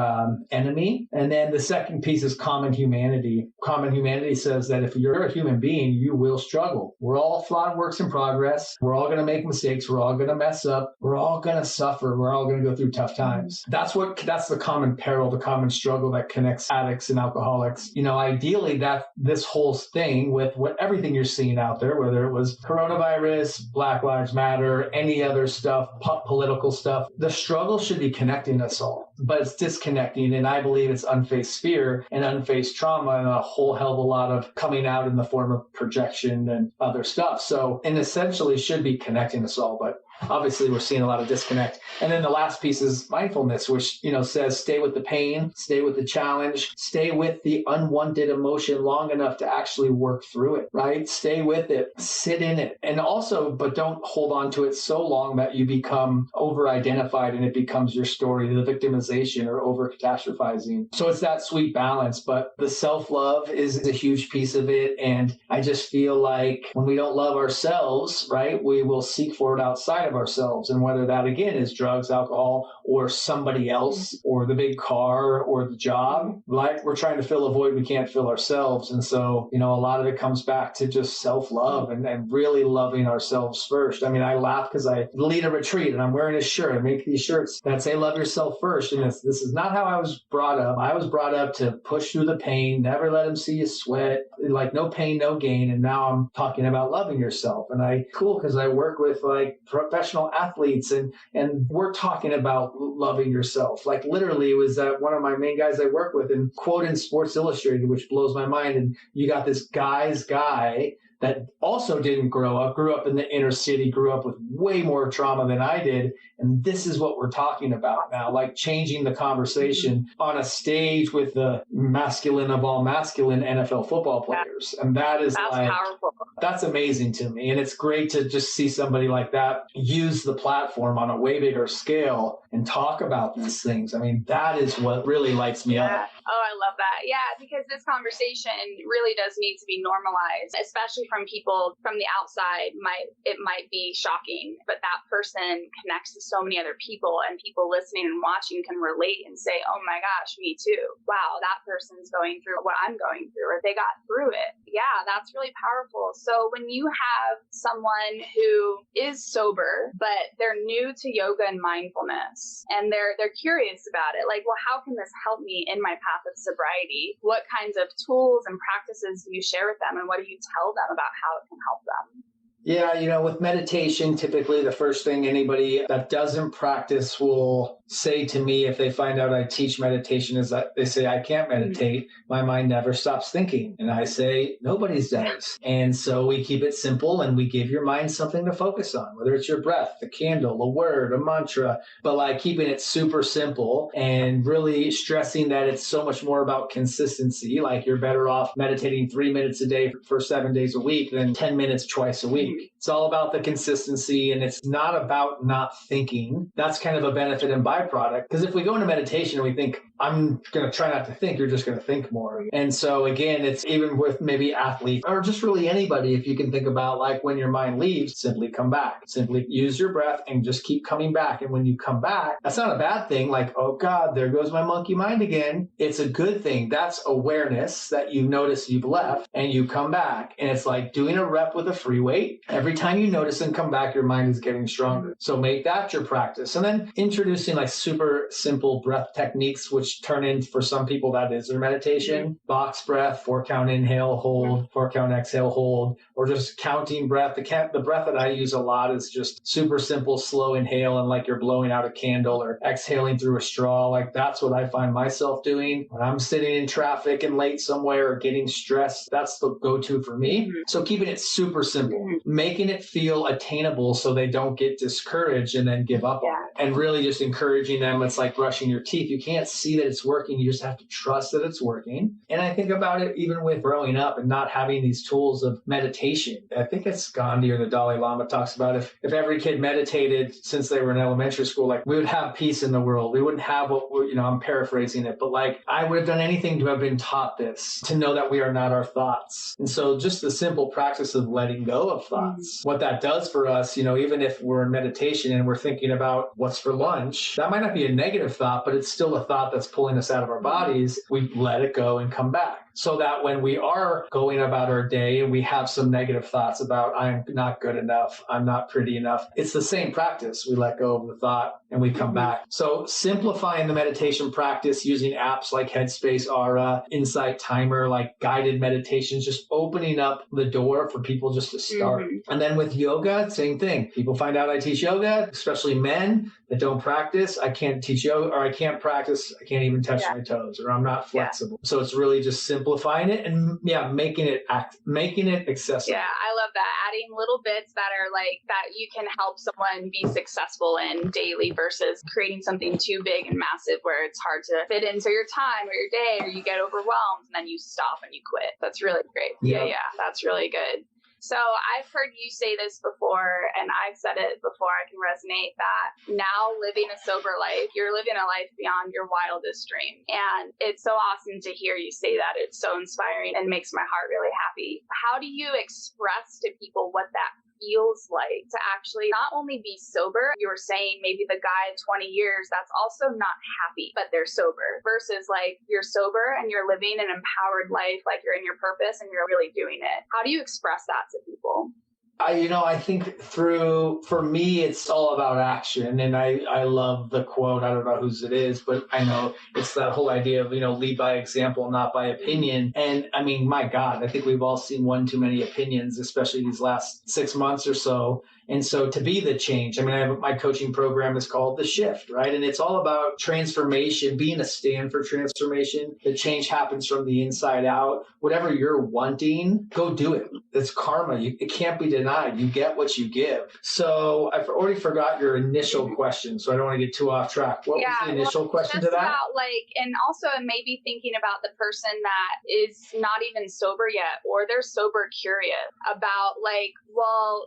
enemy. And then the second piece is common humanity. Common humanity says that if you're a human being, you will struggle. We're all flawed works in progress. We're all going to make mistakes. We're all going to mess up. We're all going to suffer. We're all going to go through tough times. That's the common peril, the common struggle that connects addicts and alcoholics. Ideally that this whole thing with everything you're seeing out there, whether it was coronavirus, Black Lives Matter, any other stuff, political stuff, the struggle should be connecting us all, but it's disconnecting. And I believe it's unfaced fear and unfaced trauma, and a whole hell of a lot of coming out in the form of projection and other stuff. So, and essentially should be connecting us all, but obviously we're seeing a lot of disconnect. And then the last piece is mindfulness, which, says stay with the pain, stay with the challenge, stay with the unwanted emotion long enough to actually work through it, right? Stay with it, sit in it. And also, but don't hold on to it so long that you become over-identified and it becomes your story, the victimization or over-catastrophizing. So it's that sweet balance, but the self-love is a huge piece of it. And I just feel like when we don't love ourselves, right, we will seek for it outside of ourselves. And whether that again is drugs, alcohol, or somebody else, or the big car, or the job, like we're trying to fill a void we can't fill ourselves. And so, a lot of it comes back to just self-love and really loving ourselves first. I mean, I laugh because I lead a retreat and I'm wearing a shirt. I make these shirts that say love yourself first. And this is not how I was brought up. I was brought up to push through the pain, never let them see you sweat, like no pain, no gain. And now I'm talking about loving yourself. And because I work with like professional athletes and we're talking about loving yourself. Like literally it was one of my main guys I work with, and quote in Sports Illustrated, which blows my mind. And you got this guy's guy that also didn't grew up in the inner city, grew up with way more trauma than I did. And this is what we're talking about now, like changing the conversation on a stage with the masculine of all masculine NFL football players. And that's powerful. That's amazing to me. And it's great to just see somebody like that use the platform on a way bigger scale and talk about these things. I mean, that is what really lights me up. Oh, I love that. Yeah, because this conversation really does need to be normalized, especially from people from the outside. It might be shocking, but that person connects to so many other people, and people listening and watching can relate and say, oh my gosh, me too. Wow, that person's going through what I'm going through, or they got through it. Yeah, that's really powerful. So when you have someone who is sober, but they're new to yoga and mindfulness, and they're curious about it, like, well, how can this help me in my path of sobriety? What kinds of tools and practices do you share with them, and what do you tell them about how it can help them? Yeah, with meditation, typically the first thing anybody that doesn't practice will say to me if they find out I teach meditation is that they say, I can't meditate. My mind never stops thinking. And I say, nobody's does. And so we keep it simple and we give your mind something to focus on, whether it's your breath, the candle, a word, a mantra, but like keeping it super simple and really stressing that it's so much more about consistency. Like you're better off meditating 3 minutes a day for 7 days a week than 10 minutes twice a week. It's all about the consistency and it's not about not thinking. That's kind of a benefit and byproduct. Because if we go into meditation and we think, I'm going to try not to think, you're just going to think more. And so again, it's even with maybe athletes or just really anybody, if you can think about like when your mind leaves, simply come back. Simply use your breath and just keep coming back. And when you come back, that's not a bad thing. Like, oh God, there goes my monkey mind again. It's a good thing. That's awareness that you notice you've left and you come back. And it's like doing a rep with a free weight. Every time you notice and come back, your mind is getting stronger. So make that your practice. And then introducing like super simple breath techniques, which turn in for some people that is their meditation. Box breath, 4-count inhale, hold, 4-count exhale, hold, or just counting breath. The breath that I use a lot is just super simple, slow inhale and like you're blowing out a candle or exhaling through a straw. Like that's what I find myself doing when I'm sitting in traffic and late somewhere or getting stressed. That's the go-to for me. So keeping it super simple, making it feel attainable so they don't get discouraged and then give up on it. And really just encouraging them. It's like brushing your teeth. You can't see that it's working. You just have to trust that it's working. And I think about it even with growing up and not having these tools of meditation. I think it's Gandhi or the Dalai Lama talks about if every kid meditated since they were in elementary school, like we would have peace in the world. We wouldn't have what I'm paraphrasing it, but like I would have done anything to have been taught this, to know that we are not our thoughts. And so just the simple practice of letting go of thoughts, what that does for us, even if we're in meditation and we're thinking about what's for lunch, that might not be a negative thought, but it's still a thought that's pulling us out of our bodies. We let it go and come back. So that when we are going about our day and we have some negative thoughts about I'm not good enough, I'm not pretty enough, it's the same practice. We let go of the thought and we come back. So simplifying the meditation practice using apps like Headspace, Aura, Insight Timer, like guided meditations, just opening up the door for people just to start. And then with yoga, same thing. People find out I teach yoga, especially men that don't practice. I can't teach yoga or I can't practice. I can't even touch my toes or I'm not flexible. So it's really just simplifying it and making it accessible. Yeah, I love that. Adding little bits that are like that you can help someone be successful in daily versus creating something too big and massive where it's hard to fit into your time or your day or you get overwhelmed and then you stop and you quit. That's really great. Yeah, that's really good. So I've heard you say this before, and I've said it before, I can resonate that now living a sober life, you're living a life beyond your wildest dream. And it's so awesome to hear you say that. It's so inspiring and makes my heart really happy. How do you express to people what that feels like to actually not only be sober? You were saying maybe the guy at 20 years that's also not happy, but they're sober, versus like you're sober and you're living an empowered life, like you're in your purpose and you're really doing it. How do you express that to people? I think for me, it's all about action. And I love the quote. I don't know whose it is, but I know it's that whole idea of, lead by example, not by opinion. And I mean, my God, I think we've all seen one too many opinions, especially these last 6 months or so. And so to be the change, my coaching program is called The Shift, right? And it's all about transformation, being a stand for transformation. The change happens from the inside out. Whatever you're wanting, go do it. It's karma. It can't be denied. You get what you give. So I've already forgot your initial question, so I don't want to get too off track. What was the initial question to that? About and also maybe thinking about the person that is not even sober yet, or they're sober curious about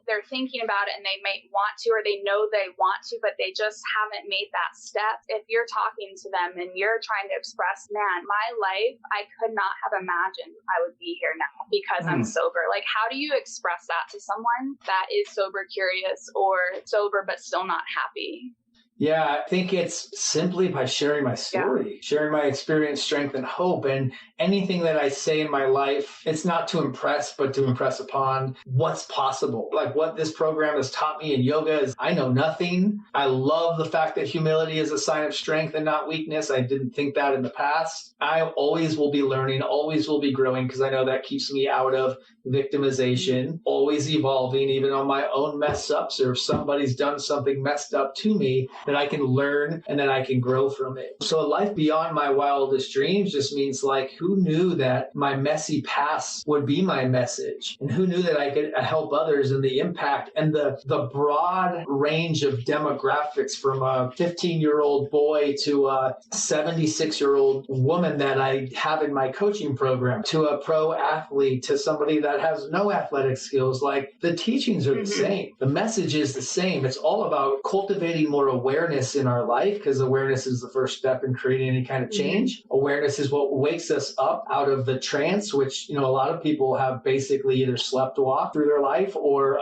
they're thinking about it and they may want to, or they know they want to, but they just haven't made that step. If you're talking to them and you're trying to express, man, my life, I could not have imagined I would be here now because I'm sober. Like, how do you express that to someone that is sober curious or sober but still not happy? Yeah, I think it's simply by sharing my story, sharing my experience, strength, and hope. And anything that I say in my life, it's not to impress, but to impress upon what's possible. Like what this program has taught me in yoga is I know nothing. I love the fact that humility is a sign of strength and not weakness. I didn't think that in the past. I always will be learning, always will be growing, because I know that keeps me out of victimization, always evolving, even on my own mess ups, or if somebody's done something messed up to me, that I can learn and then I can grow from it. So a life beyond my wildest dreams just means like, who knew that my messy past would be my message? And who knew that I could help others, and the impact and the broad range of demographics, from a 15-year-old boy to a 76-year-old woman that I have in my coaching program, to a pro athlete, to somebody that has no athletic skills. Like, the teachings are the same. The message is the same. It's all about cultivating more awareness in our life, because awareness is the first step in creating any kind of change. Awareness is what wakes us up out of the trance, which, a lot of people have basically either sleptwalked through their life, or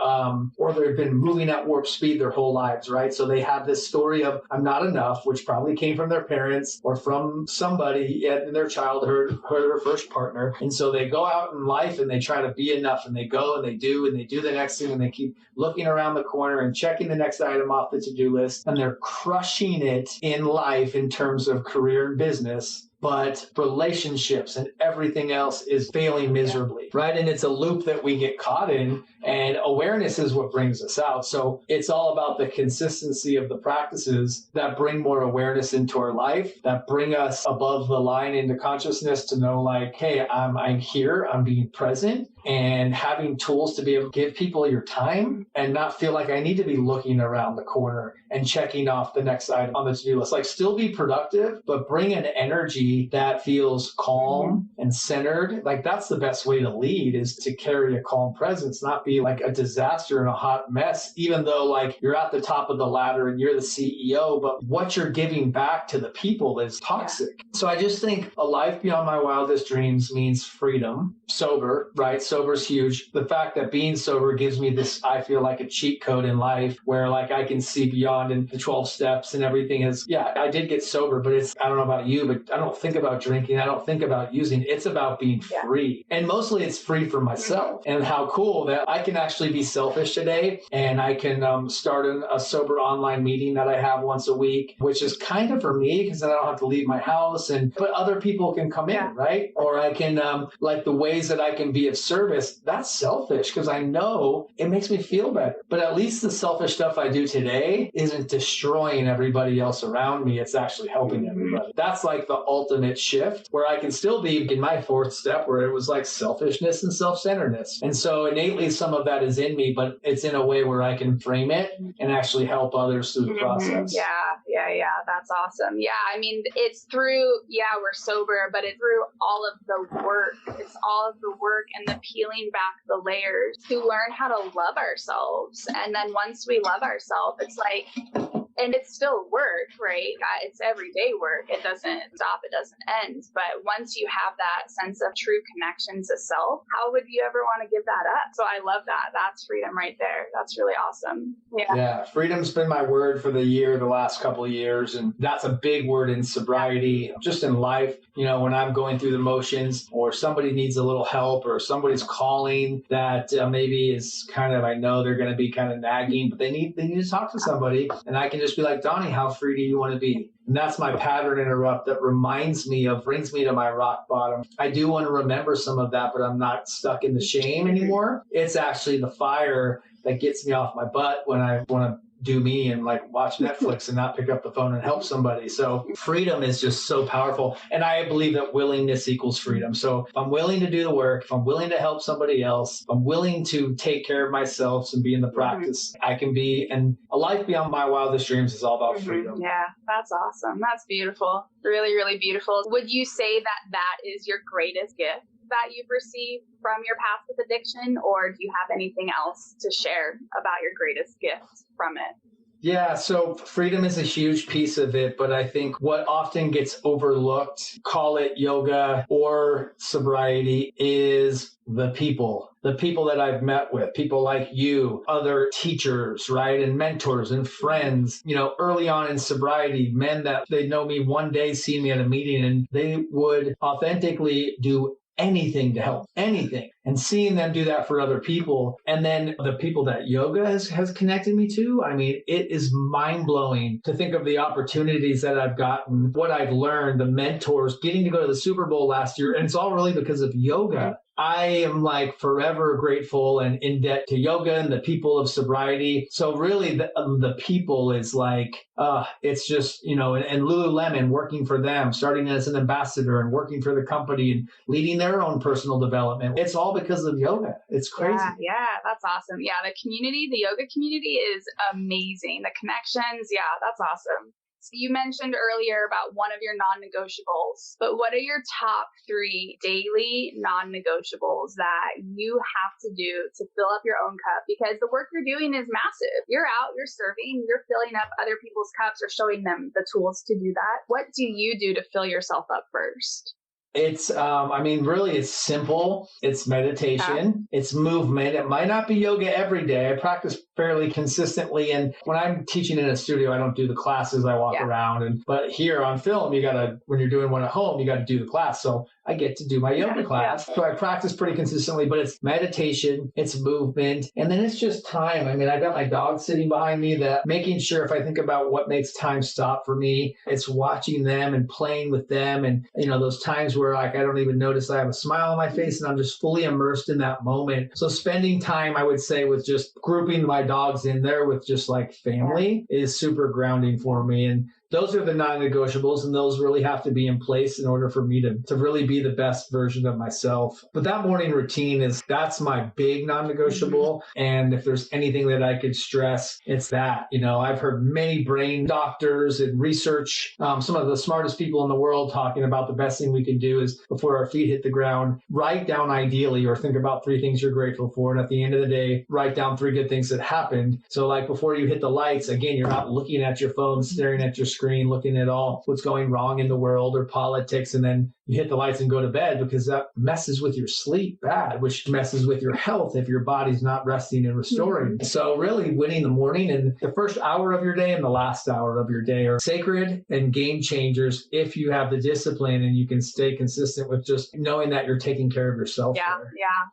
they've been moving at warp speed their whole lives, right? So they have this story of I'm not enough, which probably came from their parents or from somebody in their childhood, or their first partner. And so they go out in life and they try to be enough, and they go and they do the next thing, and they keep looking around the corner and checking the next item off the to-do list, and they're crushing it in life in terms of career and business. But relationships and everything else is failing miserably, right? And it's a loop that we get caught in, and awareness is what brings us out. So it's all about the consistency of the practices that bring more awareness into our life, that bring us above the line into consciousness, to know like, hey, I'm here, I'm being present, and having tools to be able to give people your time and not feel like I need to be looking around the corner and checking off the next item on the to-do list. Like, still be productive, but bring an energy that feels calm and centered. Like, that's the best way to lead, is to carry a calm presence, not be like a disaster and a hot mess, even though like you're at the top of the ladder and you're the CEO, but what you're giving back to the people is toxic. So I just think a life beyond my wildest dreams means freedom, sober, right? Sober's huge. The fact that being sober gives me this, I feel like, a cheat code in life, where like I can see beyond, and the 12 steps and everything is, I did get sober, but I don't know about you, but I don't think about drinking. I don't think about using. It's about being free. And mostly it's free for myself. And how cool that I can actually be selfish today, and I can start a sober online meeting that I have once a week, which is kind of for me, because then I don't have to leave my house, but other people can come in, right? Or I can, like, the ways that I can be of service, that's selfish, because I know it makes me feel better. But at least the selfish stuff I do today isn't destroying everybody else around me. It's actually helping everybody. That's like the ultimate shift, where I can still be in my fourth step, where it was like selfishness and self-centeredness. And so innately some of that is in me, but it's in a way where I can frame it and actually help others through the process. Yeah. That's awesome. Yeah. I mean, it's through, we're sober, but it's through all of the work. It's all of the work and the peeling back the layers to learn how to love ourselves. And then once we love ourselves, it's like, and it's still work, right? It's everyday work. It doesn't stop. It doesn't end. But once you have that sense of true connection to self, how would you ever want to give that up? So I love that. That's freedom right there. That's really awesome. Yeah. Freedom's been my word for the last couple of years. And that's a big word in sobriety, just in life. When I'm going through the motions, or somebody needs a little help, or somebody's calling that maybe is kind of, I know they're going to be kind of nagging, but they need to talk to somebody. And I can just be like, Donny, how free do you want to be? And that's my pattern interrupt that brings me to my rock bottom. I do want to remember some of that, but I'm not stuck in the shame anymore. It's actually the fire that gets me off my butt when I want to do me and like watch Netflix and not pick up the phone and help somebody. So freedom is just so powerful. And I believe that willingness equals freedom. So if I'm willing to do the work, if I'm willing to help somebody else, if I'm willing to take care of myself and be in the practice, I can be. And a life beyond my wildest dreams is all about freedom. Yeah, that's awesome. That's beautiful. Really, really beautiful. Would you say that is your greatest gift that you've received from your past with addiction, or do you have anything else to share about your greatest gift from it? Yeah, so freedom is a huge piece of it, but I think what often gets overlooked, call it yoga or sobriety, is the people that I've met with, people like you, other teachers, right? And mentors and friends, early on in sobriety, men that they know me one day, see me at a meeting, and they would authentically do anything to help, anything. And seeing them do that for other people. And then the people that yoga has connected me to, I mean, it is mind blowing to think of the opportunities that I've gotten, what I've learned, the mentors, getting to go to the Super Bowl last year. And it's all really because of yoga. I am like forever grateful and in debt to yoga and the people of sobriety. So really the people is like, it's just, and Lululemon, working for them, starting as an ambassador and working for the company and leading their own personal development. It's all because of yoga. It's crazy. Yeah, that's awesome. Yeah, the yoga community is amazing. The connections, yeah, that's awesome. So you mentioned earlier about one of your non-negotiables, but what are your top 3 daily non-negotiables that you have to do to fill up your own cup? Because the work you're doing is massive. You're out, you're serving, you're filling up other people's cups or showing them the tools to do that. What do you do to fill yourself up first? It's, really it's simple. It's meditation. It's movement. It might not be yoga every day. I practice fairly consistently. And when I'm teaching in a studio, I don't do the classes. I walk around. But here on film, when you're doing one at home, you got to do the class. So I get to do my yoga class. So I practice pretty consistently, but it's meditation, it's movement, and then it's just time. I mean, I've got my dog sitting behind me, that making sure, if I think about what makes time stop for me, it's watching them and playing with them. And, those times where like, I don't even notice I have a smile on my face and I'm just fully immersed in that moment. So spending time, I would say, with just grouping my dogs in there with just like family is super grounding for me. And those are the non-negotiables, and those really have to be in place in order for me to really be the best version of myself. But that morning routine that's my big non-negotiable. And if there's anything that I could stress, it's that. I've heard many brain doctors and research, some of the smartest people in the world talking about the best thing we can do is, before our feet hit the ground, write down ideally, or think about 3 things you're grateful for. And at the end of the day, write down 3 good things that happened. So like before you hit the lights, again, you're not looking at your phone, staring at your screen, looking at all what's going wrong in the world or politics, and then you hit the lights and go to bed, because that messes with your sleep bad, which messes with your health if your body's not resting and restoring. So really winning the morning and the first hour of your day and the last hour of your day are sacred and game changers if you have the discipline and you can stay consistent with just knowing that you're taking care of yourself. Yeah,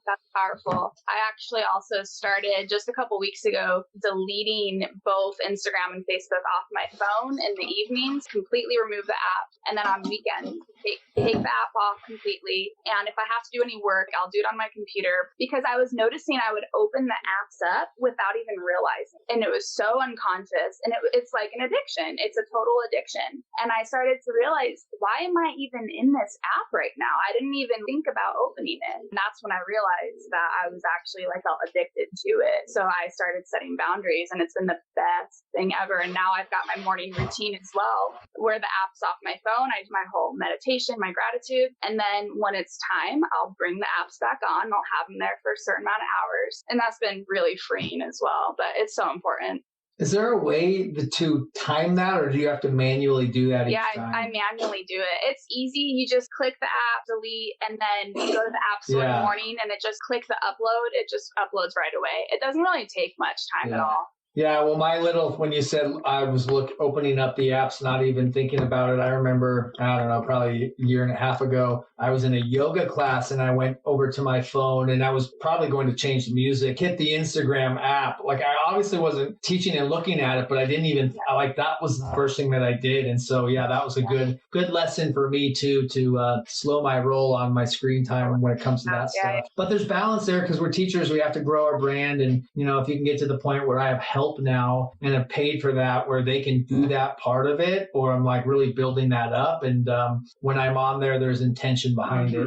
that's powerful. I actually also started just a couple weeks ago deleting both Instagram and Facebook off my phone in the evenings, completely remove the app, and then on weekends take the app off completely. And if I have to do any work, I'll do it on my computer, because I was noticing I would open the apps up without even realizing. And it was so unconscious. And it's like an addiction. It's a total addiction. And I started to realize, why am I even in this app right now? I didn't even think about opening it. And that's when I realized that I was actually felt addicted to it. So I started setting boundaries, and it's been the best thing ever. And now I've got my morning routine as well, where the app's off my phone. I do my whole meditation, my gratitude. And then when it's time, I'll bring the apps back on. I'll have them there for a certain amount of hours. And that's been really freeing as well. But it's so important. Is there a way to time that, or do you have to manually do that each time? I manually do it. It's easy. You just click the app, delete, and then you go to the app store in the morning, and it just click the upload. It just uploads right away. It doesn't really take much time at all. Yeah, well, when you said I was opening up the apps, not even thinking about it, I remember, I don't know, probably a year and a half ago, I was in a yoga class and I went over to my phone and I was probably going to change the music, hit the Instagram app. I obviously wasn't teaching and looking at it, but I didn't even, that was the first thing that I did. And so, that was a good lesson for me too, to slow my roll on my screen time when it comes to that stuff. But there's balance there, because we're teachers, we have to grow our brand. And, if you can get to the point where I have help now and have paid for that, where they can do that part of it, or I'm really building that up. And when I'm on there, there's intention behind it,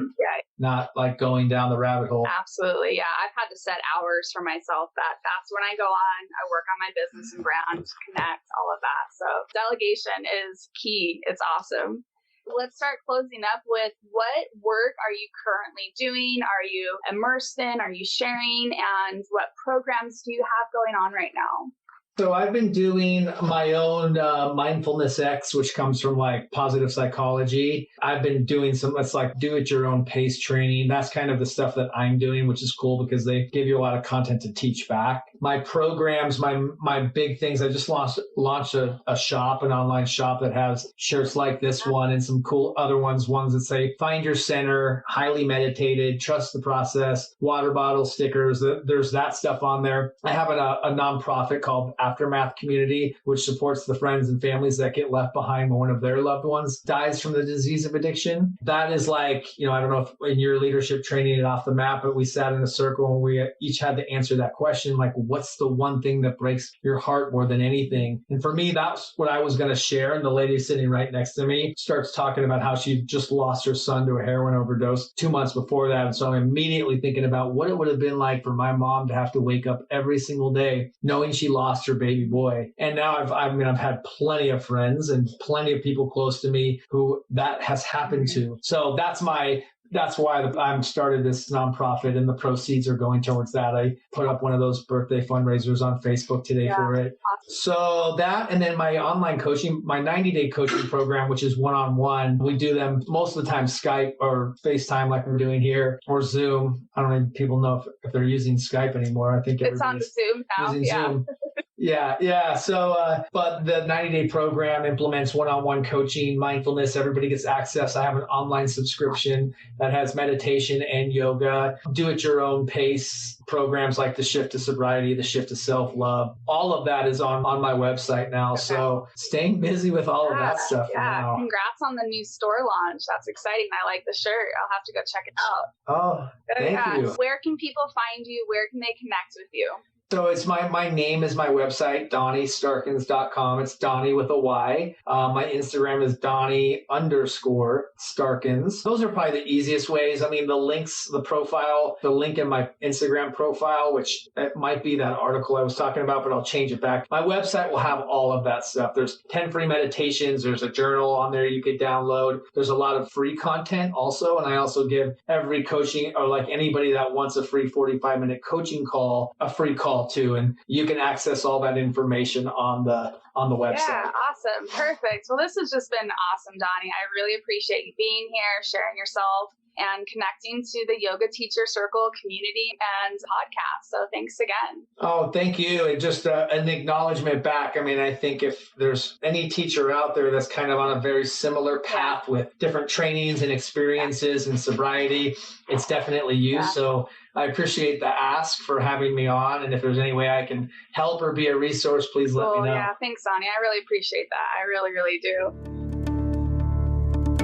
not going down the rabbit hole. Absolutely. Yeah. I've had to set hours for myself. That's when I go on, I work on my business and brand, connect, all of that. So delegation is key. It's awesome. Let's start closing up with, what work are you currently doing? Are you immersed in? Are you sharing? And what programs do you have going on right now? So I've been doing my own Mindfulness X, which comes from like positive psychology. I've been doing it's like do at your own pace training. That's kind of the stuff that I'm doing, which is cool because they give you a lot of content to teach back. My programs, my big things, I just launched a shop, an online shop that has shirts like this one and some cool other ones that say find your center, highly meditated, trust the process, water bottle stickers. There's that stuff on there. I have a nonprofit called Aftermath Community, which supports the friends and families that get left behind when one of their loved ones dies from the disease of addiction. That is like, I don't know if in your leadership training it off the map, but we sat in a circle and we each had to answer that question, like, what's the one thing that breaks your heart more than anything? And for me, that's what I was going to share. And the lady sitting right next to me starts talking about how she just lost her son to a heroin overdose 2 months before that. And so I'm immediately thinking about what it would have been like for my mom to have to wake up every single day knowing she lost her baby boy. And now I've had plenty of friends and plenty of people close to me who that has happened to. So that's why I'm started this nonprofit, and the proceeds are going towards that. I put up one of those birthday fundraisers on Facebook today for it. So that, and then my online coaching, my 90-day coaching program, which is one-on-one. We do them most of the time Skype or FaceTime like we're doing here, or Zoom. I don't know if people know if they're using Skype anymore. I think it's on Zoom now. Using Zoom. Yeah. So, but the 90-day program implements one-on-one coaching, mindfulness. Everybody gets access. I have an online subscription that has meditation and yoga, do-it-your-own pace programs like the Shift to Sobriety, the Shift to Self-Love. All of that is on my website now. Okay. So staying busy with all of that stuff now. Congrats on the new store launch. That's exciting. I like the shirt. I'll have to go check it out. Oh, thank you. Where can people find you? Where can they connect with you? So it's my name is my website, DonnyStarkins.com. It's Donny with a Y. My Instagram is Donny_Starkins. Those are probably the easiest ways. I mean, the links, the profile, the link in my Instagram profile, which it might be that article I was talking about, but I'll change it back. My website will have all of that stuff. There's 10 free meditations. There's a journal on there you could download. There's a lot of free content also. And I also give every coaching, or like anybody that wants a free 45-minute coaching call, a free call too, and you can access all that information on the website. Yeah, awesome. Perfect. Well, this has just been awesome, Donny. I really appreciate you being here, sharing yourself, and connecting to the Yoga Teacher Circle community and podcast. So thanks again. Oh, thank you. And just an acknowledgement back. I mean, I think if there's any teacher out there that's kind of on a very similar path with different trainings and experiences and sobriety, it's definitely you. Yeah. So I appreciate the ask for having me on. And if there's any way I can help or be a resource, please let me know. Yeah, thanks, Donny. I really appreciate that. I really, really do.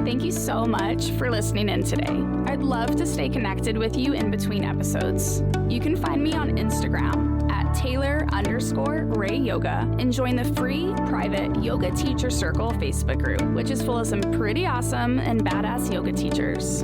Thank you so much for listening in today. I'd love to stay connected with you in between episodes. You can find me on Instagram at Taylor_Ray Yoga and join the free private Yoga Teacher Circle Facebook group, which is full of some pretty awesome and badass yoga teachers.